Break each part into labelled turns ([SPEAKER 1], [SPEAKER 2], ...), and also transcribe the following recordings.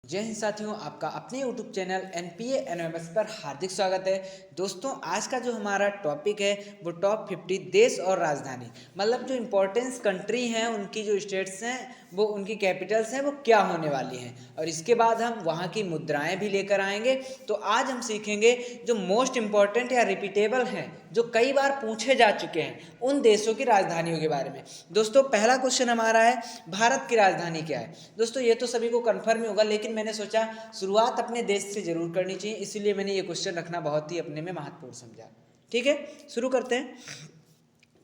[SPEAKER 1] जय हिंद साथियों, आपका अपने YouTube चैनल NPA NMS पर हार्दिक स्वागत है। दोस्तों, आज का जो हमारा टॉपिक है वो टॉप 50 देश और राजधानी, मतलब जो इम्पोर्टेंस कंट्री हैं, उनकी जो स्टेट्स हैं, वो उनकी कैपिटल्स हैं, वो क्या होने वाली हैं, और इसके बाद हम वहाँ की मुद्राएं भी लेकर आएंगे। तो आज हम सीखेंगे जो मोस्ट इम्पॉर्टेंट या रिपीटेबल हैं, जो कई बार पूछे जा चुके हैं, उन देशों की राजधानियों के बारे में। दोस्तों, पहला क्वेश्चन हमारा है, भारत की राजधानी क्या है। दोस्तों, ये तो सभी को कन्फर्म ही होगा, लेकिन मैंने सोचा शुरुआत अपने देश से जरूर करनी चाहिए, इसीलिए मैंने ये क्वेश्चन रखना बहुत ही अपने में महत्वपूर्ण समझा। ठीक है, शुरू करते हैं।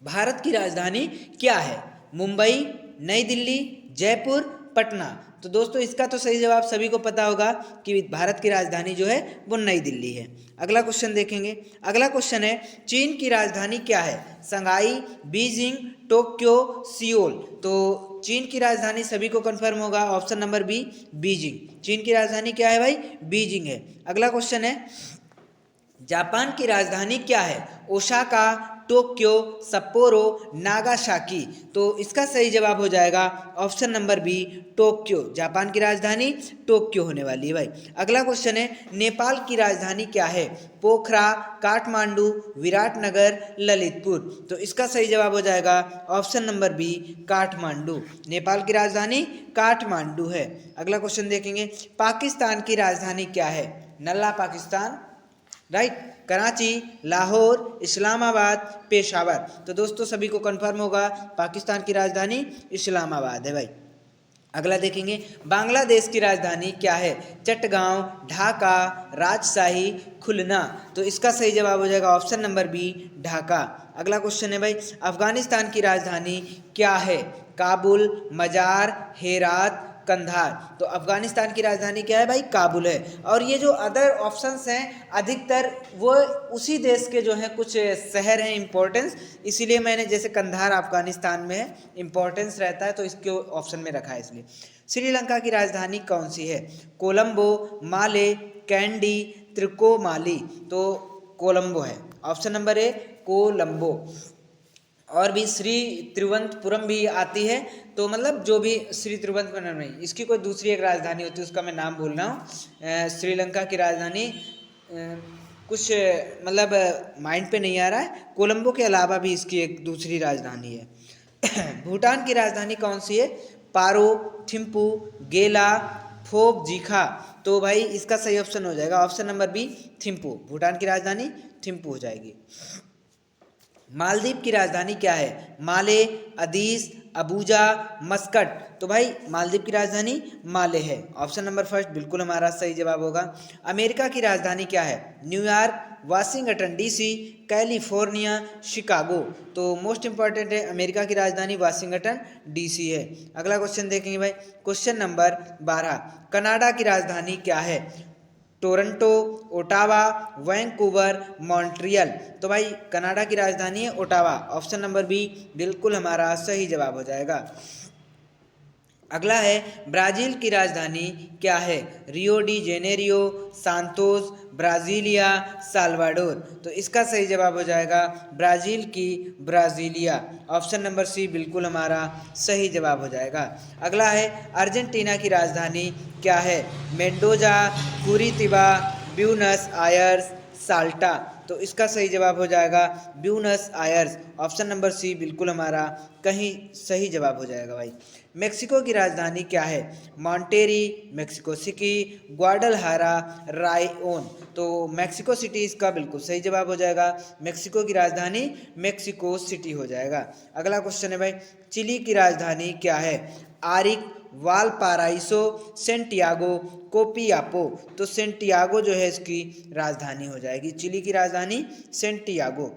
[SPEAKER 1] भारत की राजधानी क्या है? मुंबई, नई दिल्ली, जयपुर, पटना। तो दोस्तों, इसका तो सही जवाब सभी को पता होगा कि भारत की राजधानी जो है वो नई दिल्ली है। अगला क्वेश्चन देखेंगे। अगला क्वेश्चन है, चीन की राजधानी क्या है? Shanghai, Beijing, Tokyo, Seoul. तो चीन की राजधानी सभी को कंफर्म होगा, ऑप्शन नंबर बी, बीजिंग। चीन की राजधानी क्या है भाई? बीजिंग है। अगला क्वेश्चन है, जापान की राजधानी क्या है? Osaka, Tokyo, Sapporo, Nagasaki. तो इसका सही जवाब हो जाएगा option number B, Tokyo. Japan की राजधानी टोक्यो होने वाली है भाई। अगला क्वेश्चन है, नेपाल की राजधानी क्या है? पोखरा, काठमांडू, विराटनगर, ललितपुर। तो इसका सही जवाब हो जाएगा option number B, Kathmandu. Nepal की राजधानी काठमांडू है। अगला क्वेश्चन देखेंगे, पाकिस्तान की राजधानी क्या है? नल्ला पाकिस्तान, राइट, कराची, लाहौर, इस्लामाबाद, पेशावर। तो दोस्तों, सभी को कंफर्म होगा पाकिस्तान की राजधानी इस्लामाबाद है भाई। अगला देखेंगे, बांग्लादेश की राजधानी क्या है? चटगांव, ढाका, राजशाही, खुलना। तो इसका सही जवाब हो जाएगा ऑप्शन नंबर बी, ढाका। अगला क्वेश्चन है भाई, अफगानिस्तान की राजधानी क्या है? काबुल, मजार, हेरात, कंधार। तो अफगानिस्तान की राजधानी क्या है भाई? काबुल है। और ये जो अदर ऑप्शंस हैं, अधिकतर वो उसी देश के जो हैं कुछ शहर हैं इम्पोर्टेंस, इसीलिए मैंने, जैसे कंधार अफगानिस्तान में है, इम्पोर्टेंस रहता है तो इसके ऑप्शन में रखा है इसलिए। श्रीलंका की राजधानी कौन सी है? कोलंबो, माले, कैंडी, त्रिकोमाली। तो कोलंबो है, ऑप्शन नंबर ए, कोलंबो। और भी श्री तिरुवनंतपुरम भी आती है, तो मतलब जो भी श्री तिरुवनंतपुरम नहीं, इसकी कोई दूसरी एक राजधानी होती है, उसका मैं नाम भूल रहा हूँ। श्रीलंका की राजधानी कुछ मतलब माइंड पे नहीं आ रहा है। कोलंबो के अलावा भी इसकी एक दूसरी राजधानी है। भूटान की राजधानी कौन सी है? पारो, थिम्पू, गेला, फोक-जीखा। तो भाई इसका सही ऑप्शन हो जाएगा option number B, Thimphu. Bhutan की राजधानी थिम्पू हो जाएगी। मालदीव की राजधानी क्या है? माले, अदीस, अबूजा, मस्कट। तो भाई मालदीव की राजधानी माले है, ऑप्शन नंबर फर्स्ट बिल्कुल हमारा सही जवाब होगा। अमेरिका की राजधानी क्या है? New York, Washington DC, California, Chicago. तो मोस्ट इंपॉर्टेंट है, अमेरिका की राजधानी वाशिंगटन डीसी है। अगला क्वेश्चन देखेंगे भाई, क्वेश्चन नंबर 12, कनाडा की राजधानी क्या है? Toronto, Ottawa, Vancouver, Montreal. तो भाई कनाडा की राजधानी है ओटावा, ऑप्शन नंबर बी बिल्कुल हमारा सही जवाब हो जाएगा। अगला है, ब्राज़ील की राजधानी क्या है? Rio de Janeiro, Santos, Brasilia, Salvador. तो इसका सही जवाब हो जाएगा ब्राज़ील की ब्राज़ीलिया, ऑप्शन नंबर सी बिल्कुल हमारा सही जवाब हो जाएगा। अगला है, अर्जेंटीना की राजधानी क्या है? Mendoza, Curitiba, Buenos Aires, Salta. तो इसका सही जवाब हो जाएगा Buenos Aires, option number C बिल्कुल हमारा कहीं सही जवाब हो जाएगा भाई। मेक्सिको की राजधानी क्या है? मॉन्टेरी, मेक्सिको सिटी, ग्वाडलहारा, रायओन। तो मेक्सिको सिटी इसका बिल्कुल सही जवाब हो जाएगा। मेक्सिको की राजधानी मेक्सिको सिटी हो जाएगा। अगला क्वेश्चन है भाई, चिली की राजधानी क्या है? आरिक, वालपाराइसो, सेंटियागो, कोपियापो। तो सेंटियागो जो है इसकी राजधानी हो जाएगी, चिली की राजधानी सेंटियागो।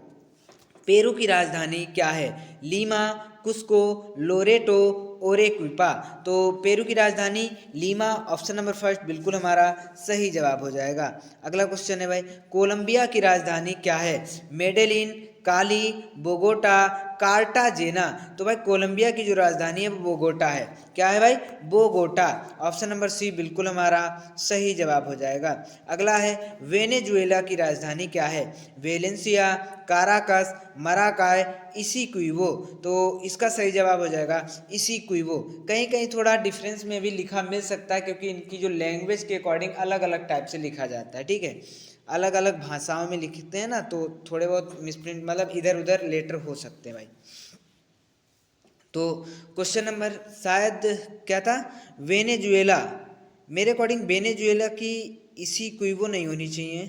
[SPEAKER 1] पेरू की राजधानी क्या है? Lima, Cusco, Loreto, Arequipa. तो पेरू की राजधानी लीमा, ऑप्शन नंबर फर्स्ट बिल्कुल हमारा सही जवाब हो जाएगा। अगला क्वेश्चन है भाई, कोलंबिया की राजधानी क्या है? मेडेलिन, काली, बोगोटा, कार्टाजेना। तो भाई कोलंबिया की जो राजधानी है वो बोगोटा है। क्या है भाई? बोगोटा, ऑप्शन नंबर सी बिल्कुल हमारा सही जवाब हो जाएगा। अगला है, वेनेजुएला की राजधानी क्या है? वेलेंसिया, काराकस, मराकाय, इसिक्विवो, तो इसका सही जवाब हो जाएगा इसिक्विवो। कहीं कहीं थोड़ा डिफरेंस में भी लिखा मिल सकता है, क्योंकि इनकी जो लैंग्वेज के अकॉर्डिंग अलग अलग टाइप से लिखा जाता है, ठीक है, अलग अलग भाषाओं में लिखते हैं ना, तो थोड़े बहुत मिसप्रिंट मतलब इधर उधर लेटर हो सकते हैं भाई। तो क्वेश्चन नंबर शायद क्या था, वेनेजुएला, मेरे अकॉर्डिंग वेनेजुएला की इसिक्विवो नहीं होनी चाहिए,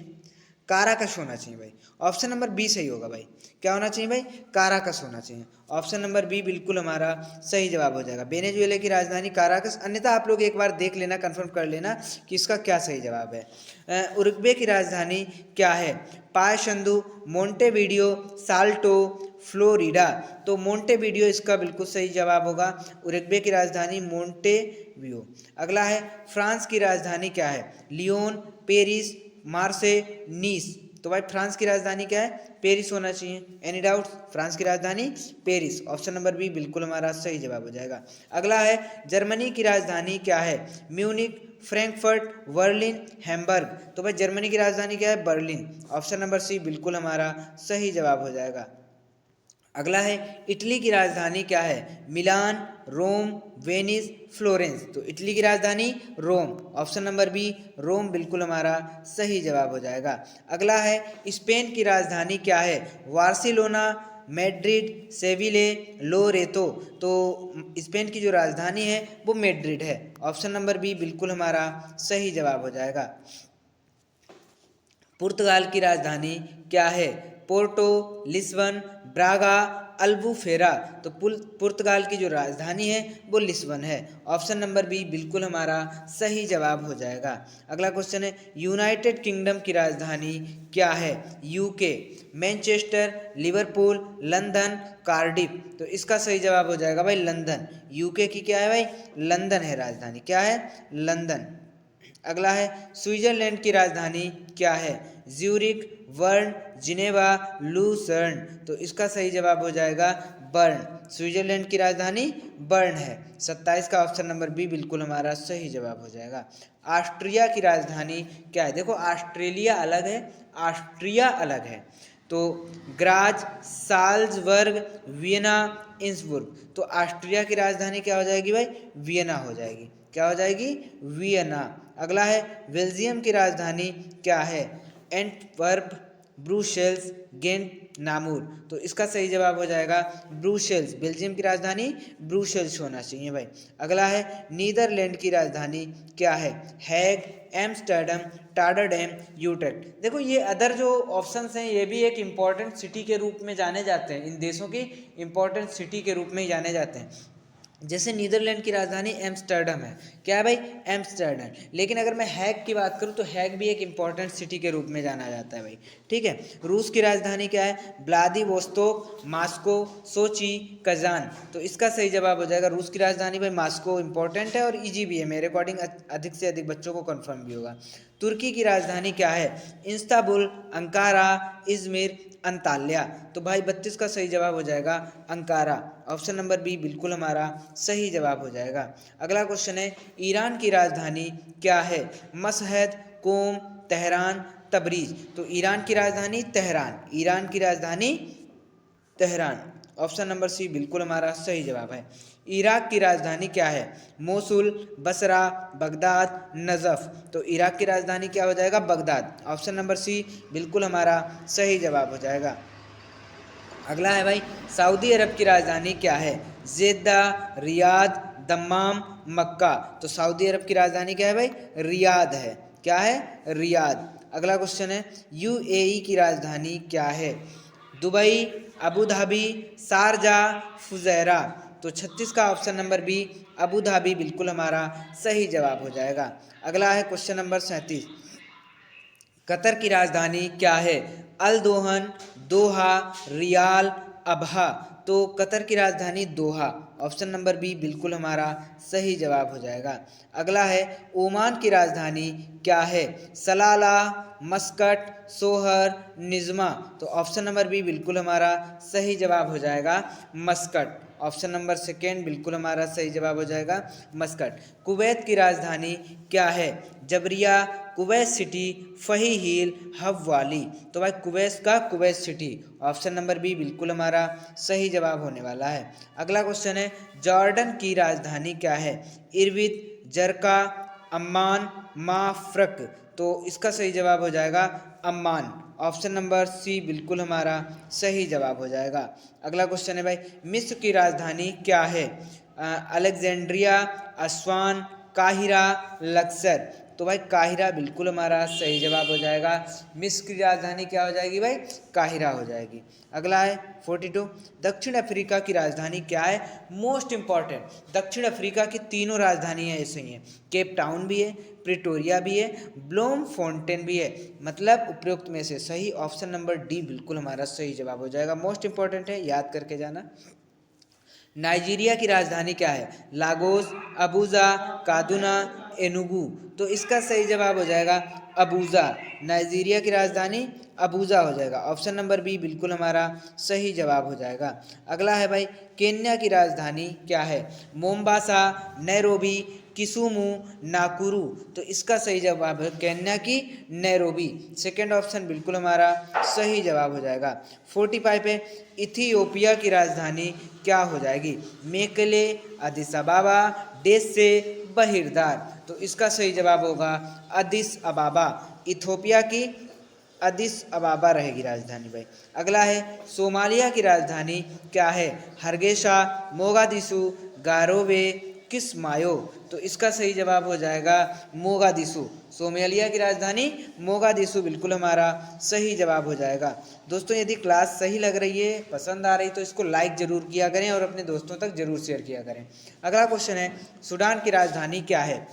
[SPEAKER 1] काराकस होना चाहिए भाई। ऑप्शन नंबर बी सही होगा भाई। क्या होना चाहिए भाई, काराकस होना चाहिए। ऑप्शन नंबर बी बिल्कुल हमारा सही जवाब हो जाएगा, वेनेजुएला की राजधानी काराकस। अन्यथा आप लोग एक बार देख लेना, कंफर्म कर लेना कि इसका क्या सही जवाब है। उरुग्वे की राजधानी क्या है, पायसंदु, मोंटेवीडियो, साल्टो, फ्लोरिडा। तो मोंटेवीडियो इसका बिल्कुल सही जवाब होगा, उरुग्वे की राजधानी मोंटेवियो। अगला है फ्रांस की राजधानी क्या है, लियोन, पेरिस, मार्से, नीस। तो भाई फ्रांस की राजधानी क्या है, पेरिस होना चाहिए। एनी डाउट, फ्रांस की राजधानी पेरिस। ऑप्शन नंबर बी बिल्कुल हमारा सही जवाब हो जाएगा। अगला है जर्मनी की राजधानी क्या है, म्यूनिक, फ्रैंकफर्ट, बर्लिन, हैम्बर्ग। तो भाई जर्मनी की राजधानी क्या है, बर्लिन। ऑप्शन नंबर सी बिल्कुल हमारा सही जवाब हो जाएगा। अगला है इटली की राजधानी क्या है, मिलान, रोम, वेनिस, फ्लोरेंस। तो इटली की राजधानी रोम। ऑप्शन नंबर बी रोम बिल्कुल हमारा सही जवाब हो जाएगा। अगला है स्पेन की राजधानी क्या है, बार्सिलोना, मैड्रिड, सेविले, लोरेतो। तो स्पेन की जो राजधानी है वो मैड्रिड है। ऑप्शन नंबर बी बिल्कुल हमारा सही जवाब हो जाएगा। पुर्तगाल की राजधानी क्या है, पोर्टो, लिस्बन, ब्रागा, अल्बुफेरा। तो पुर्तगाल की जो राजधानी है वो लिस्बन है। ऑप्शन नंबर बी बिल्कुल हमारा सही जवाब हो जाएगा। अगला क्वेश्चन है यूनाइटेड किंगडम की राजधानी क्या है, UK, Manchester, Liverpool, London, Cardiff. तो इसका सही जवाब हो जाएगा भाई लंदन। यूके की क्या है भाई, लंदन है राजधानी, क्या है, लंदन। अगला है स्विट्जरलैंड की राजधानी क्या है, ज्यूरिक, बर्न, जिनेवा, लूसर्न। तो इसका सही जवाब हो जाएगा बर्न। स्विट्जरलैंड की राजधानी बर्न है। 27 का ऑप्शन नंबर बी बिल्कुल हमारा सही जवाब हो जाएगा। ऑस्ट्रिया की राजधानी क्या है, देखो ऑस्ट्रेलिया अलग है, ऑस्ट्रिया अलग है। तो ग्राज, साल्जबर्ग, वियना, इंसबुर्ग। तो ऑस्ट्रिया की राजधानी क्या हो जाएगी भाई, वियना हो जाएगी। क्या हो जाएगी, वियना। अगला है बेल्जियम की राजधानी क्या है, एंटवर्प, ब्रुसेल्स, गेंट, नामूर। तो इसका सही जवाब हो जाएगा ब्रुसेल्स। बेल्जियम की राजधानी ब्रुसेल्स होना चाहिए भाई। अगला है नीदरलैंड की राजधानी क्या है, हैग, एम्स्टर्डम, टाडरडेम, यूट्रेक्ट। देखो ये अदर जो ऑप्शंस हैं ये भी एक इम्पॉर्टेंट सिटी के रूप में जाने जाते हैं, इन देशों की इम्पॉर्टेंट सिटी के रूप में ही जाने जाते हैं। जैसे नीदरलैंड की राजधानी एम्स्टर्डम है, क्या है भाई, एम्स्टर्डम। लेकिन अगर मैं हैग की बात करूं तो हैग भी एक इंपॉर्टेंट सिटी के रूप में जाना जाता है भाई, ठीक है। रूस की राजधानी क्या है, व्लादिवोस्तोक, मास्को, सोची, कजान। तो इसका सही जवाब हो जाएगा रूस की राजधानी भाई मास्को। इंपॉर्टेंट है और इजी भी है, मेरे अकॉर्डिंग अधिक से अधिक बच्चों को कन्फर्म भी होगा। तुर्की की राजधानी क्या है, इस्तांबुल, अंकारा, इजमिर, अंताल्या। तो भाई 32 का सही जवाब हो जाएगा अंकारा। ऑप्शन नंबर बी बिल्कुल हमारा सही जवाब हो जाएगा। अगला क्वेश्चन है ईरान की राजधानी क्या है, मशहद, कोम, तेहरान, तबरीज। तो ईरान की राजधानी तेहरान, ईरान की राजधानी तेहरान। ऑप्शन नंबर सी बिल्कुल हमारा सही जवाब है। इराक की राजधानी क्या है, मोसुल, बसरा, बगदाद, नजफ। तो इराक की राजधानी क्या हो जाएगा, बगदाद। ऑप्शन नंबर सी बिल्कुल हमारा सही जवाब हो जाएगा। अगला है भाई सऊदी अरब की राजधानी क्या है, जेद्दा, रियाद, दम्माम, मक्का। तो सऊदी अरब की राजधानी क्या है भाई, रियाद है। क्या है, रियाद। अगला क्वेश्चन है यूएई की राजधानी क्या है, Dubai, Abu Dhabi, Sharjah, Fujairah. तो 36 का option number B Abu Dhabi बिल्कुल हमारा सही जवाब हो जाएगा। अगला है क्वेश्चन नंबर 37, कतर की राजधानी क्या है, अल दोहन, दोहा, रियाल, अबहा। तो कतर की राजधानी दोहा। ऑप्शन नंबर बी बिल्कुल हमारा सही जवाब हो जाएगा। अगला है ओमान की राजधानी क्या है, सलाला, मस्कट, सोहर, निज़्मा। तो ऑप्शन नंबर बी बिल्कुल हमारा सही जवाब हो जाएगा मस्कट। ऑप्शन नंबर सेकेंड बिल्कुल हमारा सही जवाब हो जाएगा मस्कट। कुवैत की राजधानी क्या है, जबरिया, कुवैत सिटी, फही हिल, हब वाली। तो भाई कुवैत का Kuwait City, option number B बिल्कुल हमारा सही जवाब होने वाला है। अगला क्वेश्चन है, जॉर्डन की राजधानी क्या है? इरबिद, जरका, अम्मान, माफ्रक। तो इसका सही जवाब हो जाएगा अम्मान, ऑप्शन नंबर सी बिल्कुल हमारा सही जवाब हो जाएगा। अगला क्वेश्चन है भाई, मिस्र की राजधानी क्या है? Alexandria, Aswan, Cairo, Laksar. तो भाई काहिरा बिल्कुल हमारा सही जवाब हो जाएगा। मिस्र की राजधानी क्या हो जाएगी भाई? काहिरा हो जाएगी। अगला है 42, दक्षिण अफ्रीका की राजधानी क्या है? मोस्ट इंपॉर्टेंट, दक्षिण अफ्रीका की तीनों राजधानियाँ ऐसे ही हैं, केप टाउन भी है, प्रिटोरिया भी है, ब्लोम फोंटेन भी है। मतलब उपरोक्त में से सही ऑप्शन नंबर डी बिल्कुल हमारा सही जवाब हो जाएगा। मोस्ट इंपॉर्टेंट है, याद करके जाना। नाइजीरिया की राजधानी क्या है? Lagos, Abuja, Kaduna, Enugu. तो इसका सही जवाब हो जाएगा अबूजा। नाइजीरिया की राजधानी अबूजा हो जाएगा, ऑप्शन नंबर बी बिल्कुल हमारा सही जवाब हो जाएगा। अगला है भाई, केन्या की राजधानी क्या है? Mombasa, Nairobi, Kisumu, Nakuru. तो इसका सही जवाब है केन्या की नैरोबी, सेकेंड ऑप्शन बिल्कुल हमारा सही जवाब हो जाएगा। 45 पे, इथियोपिया की राजधानी क्या हो जाएगी? मेकले, अदिस अबाबा, डेस्से, बहिरदार। तो इसका सही जवाब होगा अदिस अबाबा, इथियोपिया की अदिस अबाबा रहेगी राजधानी भाई। अगला है, सोमालिया की राजधानी क्या है? हरगेशा, मोगादिशु, गारोवे, किस्मायो। तो इसका सही जवाब हो जाएगा मोगादिशु, सोमालिया की राजधानी मोगादिशु बिल्कुल हमारा सही जवाब हो जाएगा। दोस्तों यदि क्लास सही लग रही है, पसंद आ रही तो इसको लाइक जरूर किया करें और अपने दोस्तों तक जरूर शेयर किया करें। अगला क्वेश्चन है, सूडान की राजधानी क्या है?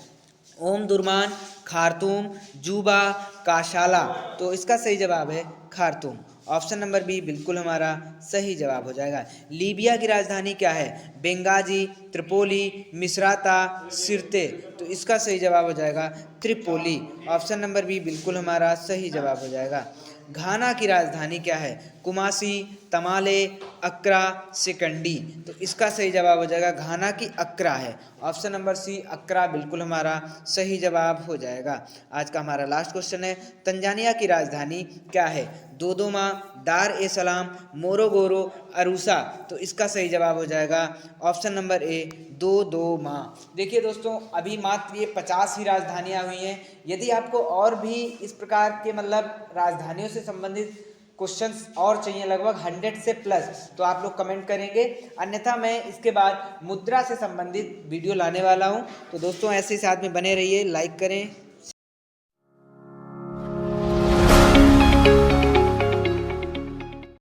[SPEAKER 1] ओम दुरमान, खार्तूम, जूबा, काशाला। तो इसका सही जवाब है खार्तूम, ऑप्शन नंबर बी बिल्कुल हमारा सही जवाब हो जाएगा। लीबिया की राजधानी क्या है? Benghazi, Tripoli, Misrata, Sirte. तो इसका सही जवाब हो जाएगा त्रिपोली, ऑप्शन नंबर बी बिल्कुल हमारा सही जवाब हो जाएगा। घाना की राजधानी क्या है? कुमासी, तमाले, अक्रा, सिकंडी। तो इसका सही जवाब हो जाएगा घाना की अक्रा है, ऑप्शन नंबर सी अक्रा बिल्कुल हमारा सही जवाब हो जाएगा। आज का हमारा लास्ट क्वेश्चन है, तंजानिया की राजधानी क्या है? दोदोमा, दार ए सलाम, मोरोगोरो, अरूसा। तो इसका सही जवाब हो जाएगा ऑप्शन नंबर ए दोदोमा। देखिए दोस्तों, अभी मात्र ये 50 ही राजधानियाँ हुई हैं। यदि आपको और भी इस प्रकार के मतलब राजधानियों से संबंधित क्वेश्चंस और चाहिए, लगभग 100 से प्लस, तो आप लोग कमेंट करेंगे, अन्यथा मैं इसके बाद मुद्रा से संबंधित वीडियो लाने वाला हूं। तो दोस्तों ऐसे ही साथ में बने रहिए, लाइक करें।